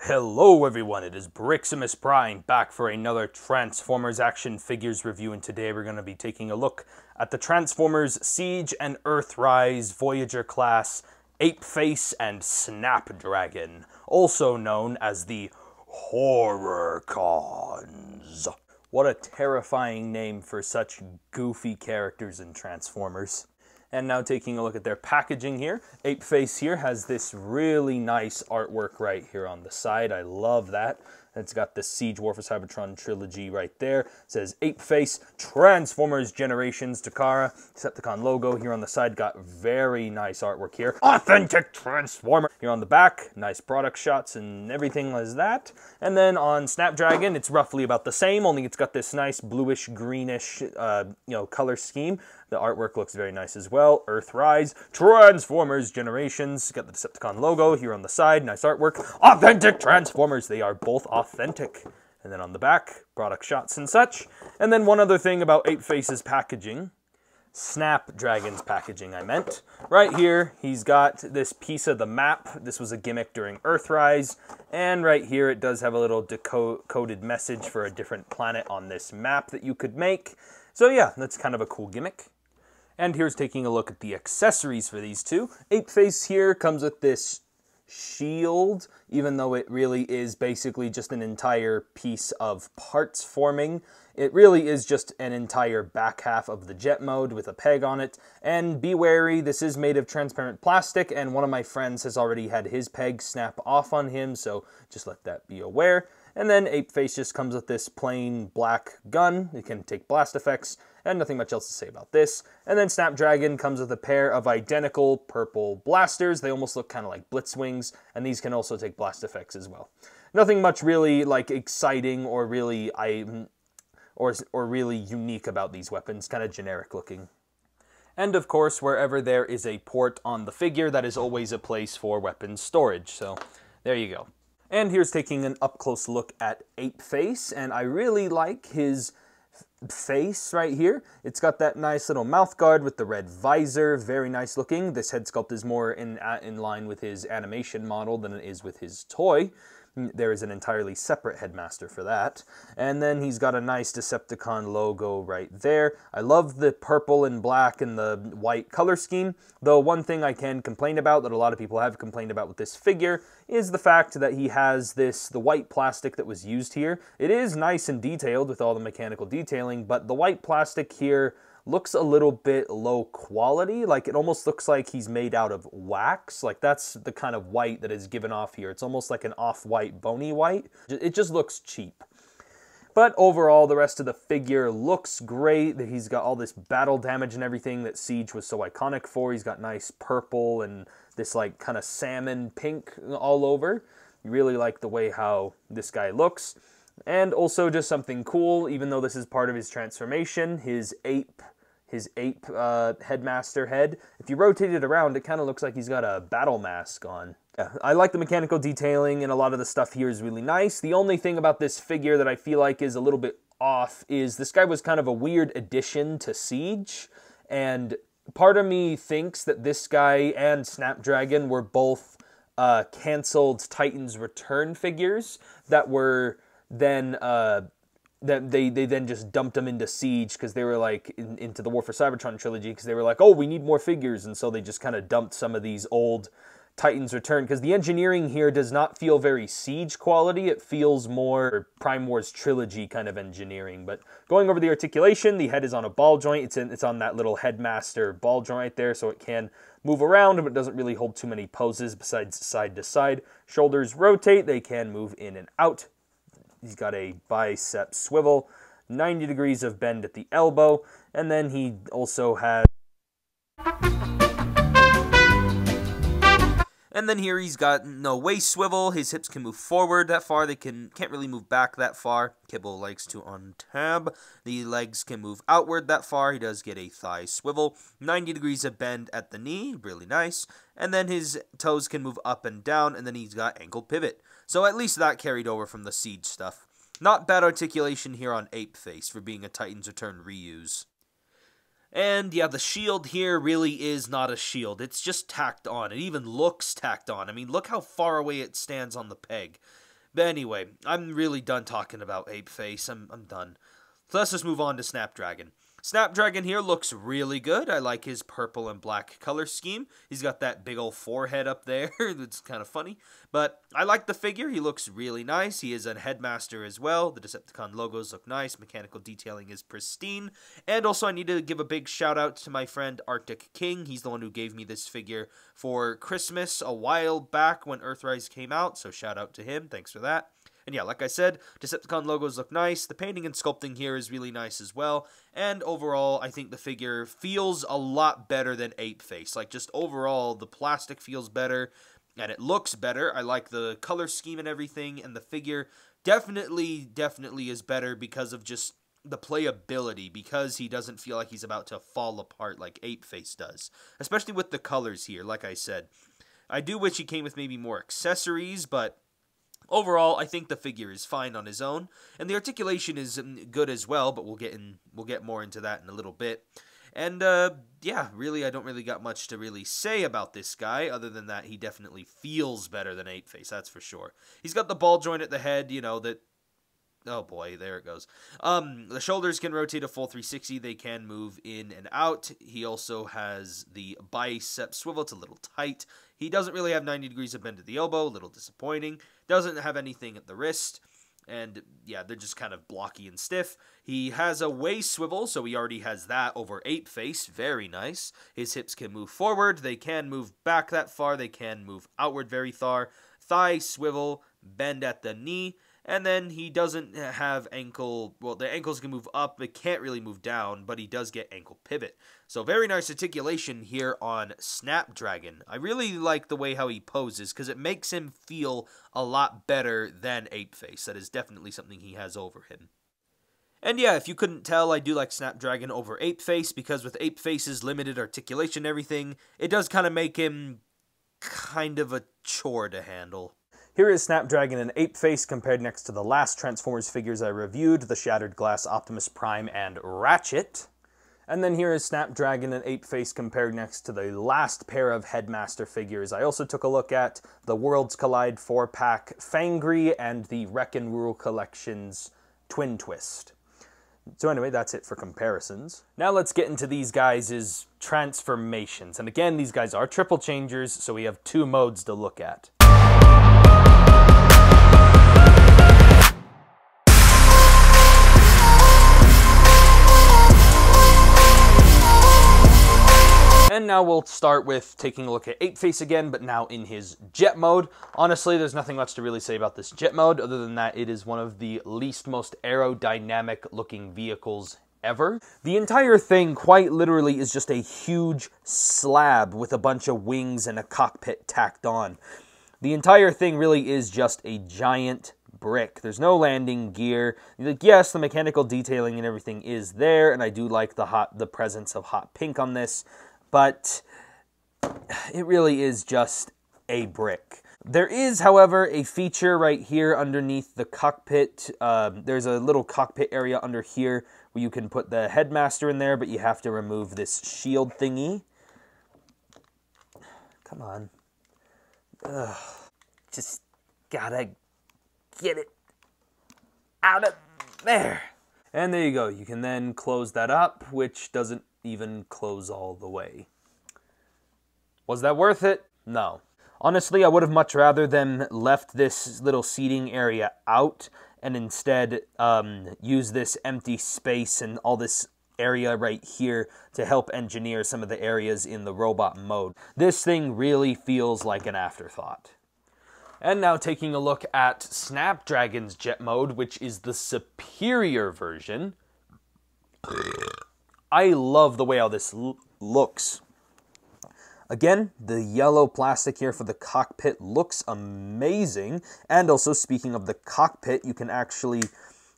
Hello everyone, it is Briximus Prime back for another Transformers action figures review, and today we're going to be taking a look at the Transformers Siege and Earthrise Voyager class Apeface and Snapdragon, also known as the Horrorcons. What a terrifying name for such goofy characters in Transformers. And now taking a look at their packaging here, Apeface here has this really nice artwork right here on the side. I love that. It's got the Siege War for Cybertron trilogy right there. It says Apeface, Transformers Generations, Takara, Decepticon logo here on the side. Got very nice artwork here. Authentic Transformer. Here on the back, nice product shots and everything like that. And then on Snapdragon, it's roughly about the same, only it's got this nice bluish, greenish, color scheme. The artwork looks very nice as well. Earthrise, Transformers Generations. Got the Decepticon logo here on the side. Nice artwork. Authentic Transformers. They are both authentic. And then on the back, product shots and such. And then one other thing about Apeface's packaging. Snapdragon's packaging, I meant. Right here, he's got this piece of the map. This was a gimmick during Earthrise. And right here, it does have a little decoded message for a different planet on this map that you could make. So yeah, that's kind of a cool gimmick. And here's taking a look at the accessories for these two. Apeface here comes with this shield, even though it really is basically just an entire piece of parts forming. It really is just an entire back half of the jet mode with a peg on it. And be wary, this is made of transparent plastic, and one of my friends has already had his peg snap off on him, so just let that be aware. And then Apeface just comes with this plain black gun. It can take blast effects, and nothing much else to say about this. And then Snapdragon comes with a pair of identical purple blasters. They almost look kind of like Blitzwings, and these can also take blast effects as well. Nothing much really like exciting or really really unique about these weapons, kind of generic looking. And of course, wherever there is a port on the figure, that is always a place for weapons storage. So there you go. And here's taking an up-close look at Apeface, and I really like his face right here. It's got that nice little mouth guard with the red visor, very nice looking. This head sculpt is more in line with his animation model than it is with his toy. There is an entirely separate headmaster for that. And then he's got a nice Decepticon logo right there. I love the purple and black and the white color scheme, though one thing I can complain about that a lot of people have complained about with this figure is the fact that he has the white plastic that was used here. It is nice and detailed with all the mechanical detailing, but the white plastic here looks a little bit low quality. Like, it almost looks like he's made out of wax. Like, that's the kind of white that is given off here. It's almost like an off-white, bony white. It just looks cheap. But overall, the rest of the figure looks great. He's got all this battle damage and everything that Siege was so iconic for. He's got nice purple and this like kind of salmon pink all over. You really like the way how this guy looks. And also just something cool, even though this is part of his transformation, his ape headmaster head. If you rotate it around, it kind of looks like he's got a battle mask on. Yeah, I like the mechanical detailing, and a lot of the stuff here is really nice. The only thing about this figure that I feel like is a little bit off is this guy was kind of a weird addition to Siege, and part of me thinks that this guy and Snapdragon were both canceled Titans Return figures that were then that they then just dumped them into Siege because they were like into the War for Cybertron trilogy because they were like, oh, we need more figures, and so they just kind of dumped some of these old Titans Return because the engineering here does not feel very Siege quality. It feels more Prime Wars trilogy kind of engineering. But going over the articulation, the head is on a ball joint. It's on that little headmaster ball joint right there, so it can move around, but it doesn't really hold too many poses besides side to side. Shoulders rotate. They can move in and out. He's got a bicep swivel, 90 degrees of bend at the elbow, and then he also has... And then here he's got no waist swivel. His hips can move forward that far. They can't really move back that far. Kibble likes to untab. The legs can move outward that far. He does get a thigh swivel. 90 degrees of bend at the knee. Really nice. And then his toes can move up and down. And then he's got ankle pivot. So at least that carried over from the Siege stuff. Not bad articulation here on Apeface for being a Titans Return reuse. And yeah, the shield here really is not a shield. It's just tacked on. It even looks tacked on. I mean, look how far away it stands on the peg. But anyway, I'm really done talking about Apeface. I'm done. So let's just move on to Snapdragon. Snapdragon here looks really good. I like his purple and black color scheme. He's got that big old forehead up there. That's kind of funny. But I like the figure. He looks really nice. He is a headmaster as well. The Decepticon logos look nice. Mechanical detailing is pristine. And also I need to give a big shout out to my friend Arctic King. He's the one who gave me this figure for Christmas a while back when Earthrise came out. So shout out to him. Thanks for that. And yeah, like I said, Decepticon logos look nice. The painting and sculpting here is really nice as well. And overall, I think the figure feels a lot better than Apeface. Like, just overall, the plastic feels better, and it looks better. I like the color scheme and everything, and the figure definitely is better because of just the playability, because he doesn't feel like he's about to fall apart like Apeface does. Especially with the colors here, like I said. I do wish he came with maybe more accessories, but overall, I think the figure is fine on his own, and the articulation is good as well. But we'll get more into that in a little bit. And yeah, really, I don't really got much to really say about this guy other than that he definitely feels better than Apeface. That's for sure. He's got the ball joint at the head, you know that. Oh boy, there it goes. The shoulders can rotate a full 360. They can move in and out. He also has the bicep swivel. It's a little tight. He doesn't really have 90 degrees of bend at the elbow. A little disappointing. Doesn't have anything at the wrist. And yeah, they're just kind of blocky and stiff. He has a waist swivel, so he already has that over Apeface. Very nice. His hips can move forward. They can move back that far. They can move outward very far. Thigh swivel, bend at the knee. And then he doesn't have ankle, well, the ankles can move up, it can't really move down, but he does get ankle pivot. So very nice articulation here on Snapdragon. I really like the way how he poses, because it makes him feel a lot better than Apeface. That is definitely something he has over him. And yeah, if you couldn't tell, I do like Snapdragon over Apeface, because with Apeface's limited articulation and everything, it does kind of make him kind of a chore to handle. Here is Snapdragon and Apeface compared next to the last Transformers figures I reviewed, the Shattered Glass Optimus Prime and Ratchet. And then here is Snapdragon and Apeface compared next to the last pair of Headmaster figures. I also took a look at the Worlds Collide 4-pack Fangry and the Wreck and Rule Collection's Twin Twist. So anyway, that's it for comparisons. Now let's get into these guys' transformations. And again, these guys are triple changers, so we have two modes to look at. And now we'll start with taking a look at Apeface again, but now in his jet mode. Honestly, there's nothing much to really say about this jet mode, other than that it is one of the most aerodynamic looking vehicles ever. The entire thing, quite literally, is just a huge slab with a bunch of wings and a cockpit tacked on. The entire thing really is just a giant brick. There's no landing gear. Like, yes, the mechanical detailing and everything is there, and I do like the presence of hot pink on this, but it really is just a brick. There is, however, a feature right here underneath the cockpit. There's a little cockpit area under here where you can put the Headmaster in there, but you have to remove this shield thingy. Come on. Ugh. Just gotta get it out of there. And there you go. You can then close that up, which doesn't even close all the way. Was that worth it? No. Honestly, I would have much rather them left this little seating area out and instead use this empty space and all this area right here to help engineer some of the areas in the robot mode. This thing really feels like an afterthought. And now taking a look at Snapdragon's jet mode, which is the superior version. I love the way how this looks. Again, the yellow plastic here for the cockpit looks amazing. And also, speaking of the cockpit, you can actually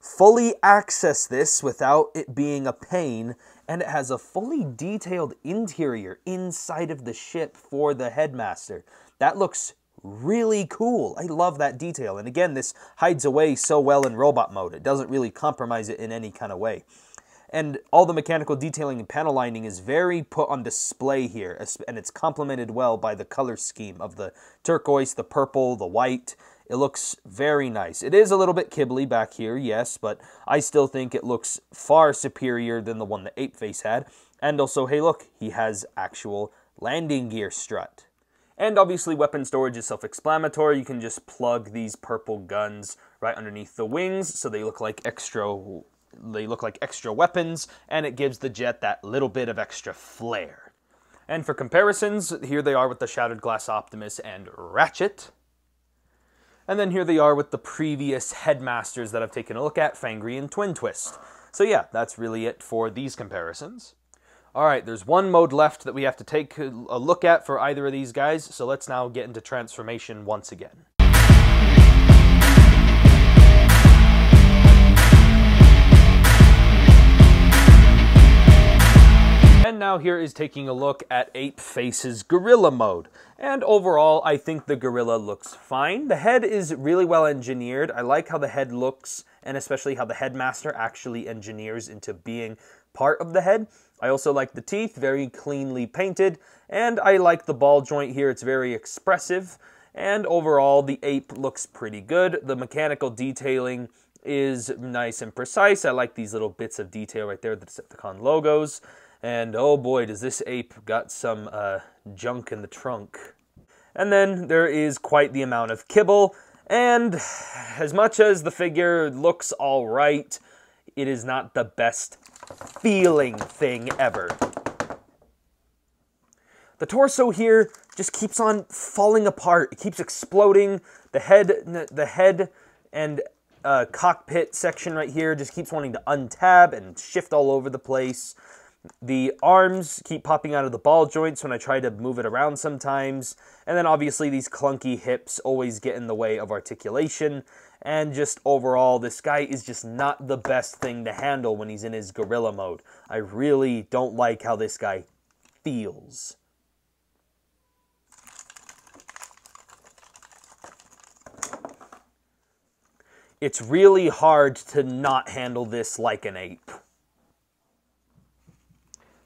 fully access this without it being a pain. And it has a fully detailed interior inside of the ship for the Headmaster. That looks really cool. I love that detail. And again, this hides away so well in robot mode. It doesn't really compromise it in any kind of way. And all the mechanical detailing and panel lining is very put on display here, and it's complemented well by the color scheme of the turquoise, the purple, the white. It looks very nice. It is a little bit kibbly back here, yes, but I still think it looks far superior than the one that Apeface had. And also, hey look, he has actual landing gear strut. And obviously weapon storage is self-explanatory. You can just plug these purple guns right underneath the wings so they look like extra weapons, and it gives the jet that little bit of extra flair. And for comparisons, here they are with the Shattered Glass Optimus and Ratchet. And then here they are with the previous headmasters that I've taken a look at, Fangry and Twin Twist. So yeah, that's really it for these comparisons. Alright, there's one mode left that we have to take a look at for either of these guys, so let's now get into transformation once again. And now here is taking a look at Apeface's Gorilla mode. And overall, I think the Gorilla looks fine. The head is really well engineered. I like how the head looks, and especially how the headmaster actually engineers into being part of the head. I also like the teeth, very cleanly painted, and I like the ball joint here. It's very expressive, and overall, the ape looks pretty good. The mechanical detailing is nice and precise. I like these little bits of detail right there, the Decepticon logos. And oh boy, does this ape got some junk in the trunk. And then there is quite the amount of kibble, and as much as the figure looks alright, it is not the best feeling thing ever. The torso here just keeps on falling apart. It keeps exploding. The head and cockpit section right here just keeps wanting to untab and shift all over the place. The arms keep popping out of the ball joints when I try to move it around sometimes. And then obviously these clunky hips always get in the way of articulation. And just overall, this guy is just not the best thing to handle when he's in his gorilla mode. I really don't like how this guy feels. It's really hard to not handle this like an ape.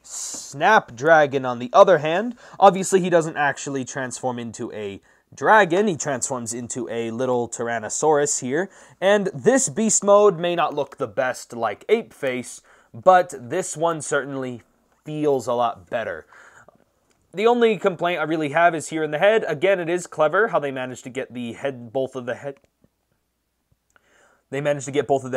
Snapdragon, on the other hand, obviously he doesn't actually transform into a dragon. He transforms into a little Tyrannosaurus here. And this beast mode may not look the best like Apeface, but this one certainly feels a lot better. The only complaint I really have is here in the head. Again, it is clever how they managed to get both of the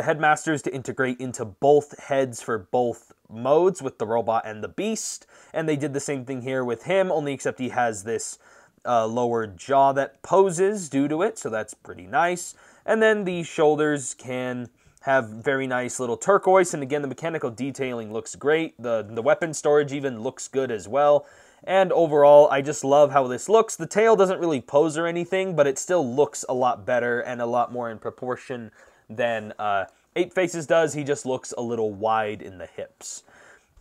headmasters to integrate into both heads for both modes with the robot and the beast. And they did the same thing here with him, only except he has this lower jaw that poses due to it, so that's pretty nice. And then the shoulders can have very nice little turquoise, and again, the mechanical detailing looks great. The weapon storage even looks good as well. And overall, I just love how this looks. The tail doesn't really pose or anything, but it still looks a lot better and a lot more in proportion than Apeface's does. He just looks a little wide in the hips.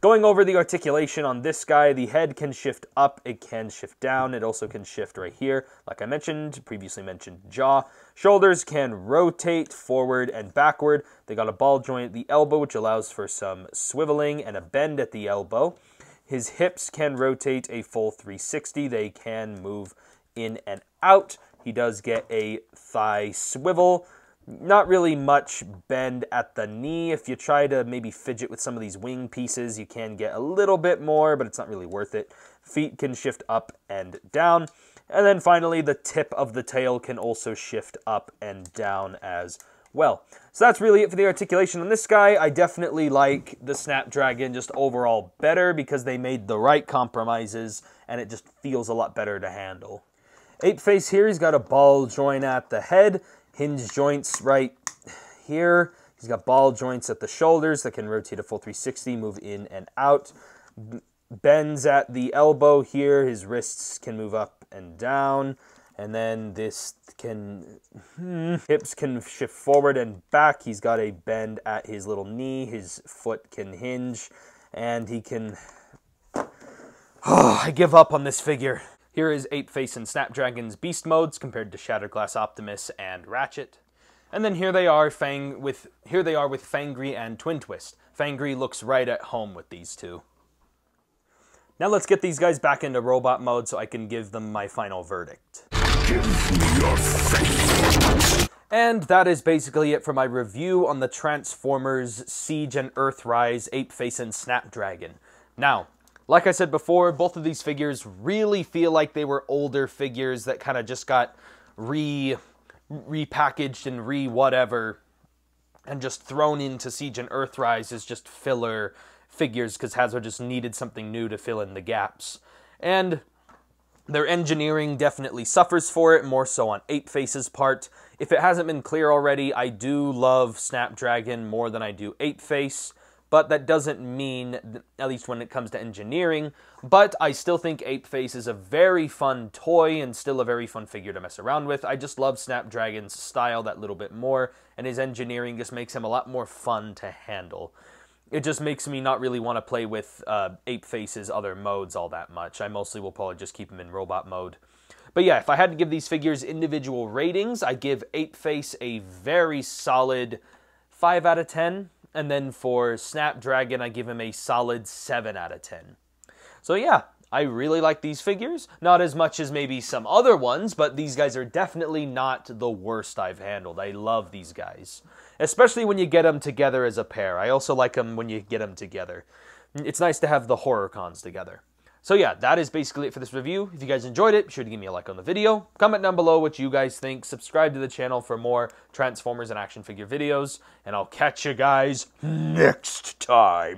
Going over the articulation on this guy, the head can shift up, it can shift down, it also can shift right here, like I previously mentioned jaw. Shoulders can rotate forward and backward. They got a ball joint at the elbow, which allows for some swiveling and a bend at the elbow. His hips can rotate a full 360. They can move in and out. He does get a thigh swivel. Not really much bend at the knee. If you try to maybe fidget with some of these wing pieces, you can get a little bit more, but it's not really worth it. Feet can shift up and down. And then finally, the tip of the tail can also shift up and down as well. So that's really it for the articulation on this guy. I definitely like the Snapdragon just overall better because they made the right compromises and it just feels a lot better to handle. Apeface here, he's got a ball joint at the head. Hinge joints right here. He's got ball joints at the shoulders that can rotate a full 360, move in and out. Bends at the elbow here. His wrists can move up and down. And then this can... hips can shift forward and back. He's got a bend at his little knee. His foot can hinge. And he can... I give up on this figure. Here is Apeface and Snapdragon's beast modes compared to Shattered Glass Optimus and Ratchet. And then here they are with Fangry and Twin Twist. Fangry looks right at home with these two. Now let's get these guys back into robot mode so I can give them my final verdict. And that is basically it for my review on the Transformers Siege and Earthrise, Apeface, and Snapdragon. Now, like I said before, both of these figures really feel like they were older figures that kind of just got repackaged and whatever, and just thrown into Siege and Earthrise as just filler figures because Hasbro just needed something new to fill in the gaps. And their engineering definitely suffers for it, more so on Apeface's part. If it hasn't been clear already, I do love Snapdragon more than I do Apeface, but that doesn't mean, at least when it comes to engineering, but I still think Apeface is a very fun toy and still a very fun figure to mess around with. I just love Snapdragon's style that little bit more, and his engineering just makes him a lot more fun to handle. It just makes me not really want to play with Apeface's other modes all that much. I mostly will probably just keep him in robot mode. But yeah, if I had to give these figures individual ratings, I give Apeface a very solid 5 out of 10. And then for Snapdragon, I give him a solid 7 out of 10. So yeah, I really like these figures. Not as much as maybe some other ones, but these guys are definitely not the worst I've handled. I love these guys. Especially when you get them together as a pair. I also like them when you get them together. It's nice to have the Horrorcons together. So yeah, that is basically it for this review. If you guys enjoyed it, be sure to give me a like on the video. Comment down below what you guys think. Subscribe to the channel for more Transformers and action figure videos. And I'll catch you guys next time.